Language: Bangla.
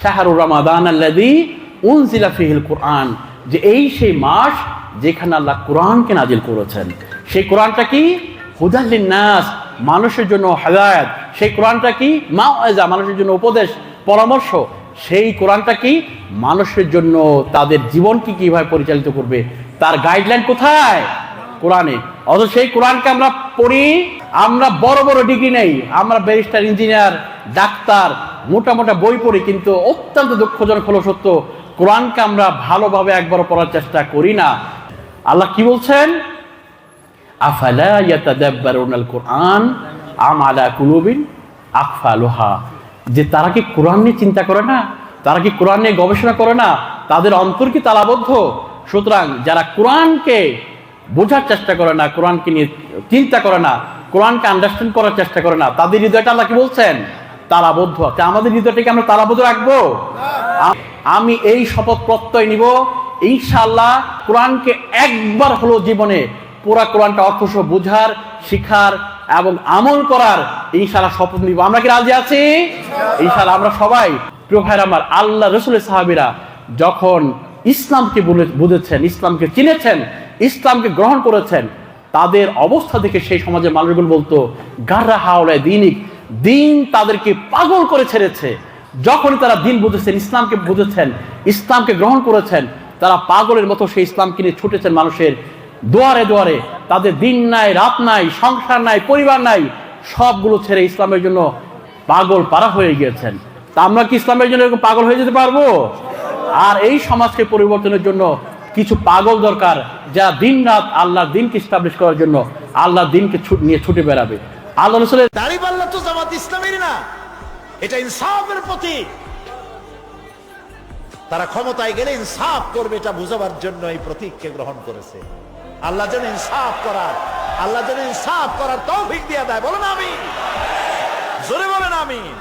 শাহরুর রমাদান আল্লাযী উনজিলা ফীহিল কুরআন, যে এই সেই মাস যেখানে আল্লাহ কোরআনকে নাজিল করেছেন। সেই কোরআনটা কি? হুদাল লিন্নাস, মানুষের জন্য হেদায়েত। সেই কোরআনটা কি? মাউইজা, মানুষের জন্য উপদেশ পরামর্শ। সেই কোরআনটা কি? মানুষের জন্য তাদের জীবনকে কিভাবে পরিচালিত করবে তার গাইডলাইন কোথায়? কোরআনে। অথচ সেই কোরআনকে আমরা পড়ি, আমরা বড় বড় ডিগ্রি নেই, আমরা ব্যারিস্টার, ইঞ্জিনিয়ার, ডাক্তার, মোটা মোটা বই পড়ি, কিন্তু অত্যন্ত দুঃখজনক হলো সত্য, কোরআনকে আমরা ভালোভাবে একবারও পড়ার চেষ্টা করি না। আল্লাহ কি বলছেন? আফালা ইয়াতাদাব্বারুনাল কুরআন আম আলা কুলুবিন আকফালুহা, যে তারা কি কোরআন নিয়ে চিন্তা করে না, তারা কি কোরআন নিয়ে গবেষণা করে না, তাদের অন্তর কি তালাবদ্ধ? সুতরাং যারা কোরআনকে বোঝার চেষ্টা করে না, কোরআনকে নিয়ে চিন্তা করে না, কোরআনকে আন্ডারস্ট্যান্ড করার চেষ্টা করে না, তাদের হৃদয়টা আল্লাহ কি বলছেন? তালাবদ্ধ। আমাদের হৃদয়টাকে আমরা তালাবদ্ধ রাখবো? আমি এই শপথ প্রত্যয় নিব, ইনশাআল্লাহ কোরআনকে একবার হলো জীবনে পুরা কোরআনটা অর্থসহ বোঝার, শিখার এবং আমল করার ইনশাআল্লাহ শপথ নিব। আমরা কি রাজি আছি? ইনশাআল্লাহ আমরা সবাই। প্রিয় ভাইরা আমার, আল্লাহ রাসূলের সাহাবীরা যখন ইসলামকে বুঝেছেন, ইসলামকে চিনেছেন, ইসলামকে গ্রহণ করেছেন, তাদের অবস্থা দেখে সেই সমাজের মানুষগুলো বলতো গাররা হাওলায় দিনিক, দিন তাদেরকে পাগল করে ছেড়েছে। যখন তারা দিন বুঝেছেন, ইসলামকে বুঝেছেন, ইসলামকে গ্রহণ করেছেন, তারা পাগলের মতো সেই ইসলামকে নিয়ে ছুটেছেন মানুষের দুয়ারে দুয়ারে। তাদের দিন নাই, রাত নাই, সংসার নাই, পরিবার নাই, সবগুলো ছেড়ে ইসলামের জন্য পাগল পারা হয়ে গিয়েছেন। তা আমরা কি ইসলামের জন্য এরকম পাগল হয়ে যেতে পারবো? আর এই সমাজকে পরিবর্তনের জন্য কিছু পাগল দরকার, যারা দিন রাত আল্লাহর দিনকে এস্টাবলিশ করার জন্য আল্লাহর দিনকে নিয়ে ছুটে বেড়াবে। আল্লাহ রাসূলের দাড়িপাল্লা তো জামাত ইসলামের না, এটা ইনসাফের প্রতীক। তারা ক্ষমতায় গেলে ইনসাফ করবে, এটা বুঝাবার জন্য এই প্রতীককে গ্রহণ করেছে। আল্লাহ যেন ইনসাফ করার তৌফিক দিয়ে দেয়। বলেন আমিন, জোরে বলেন আমিন।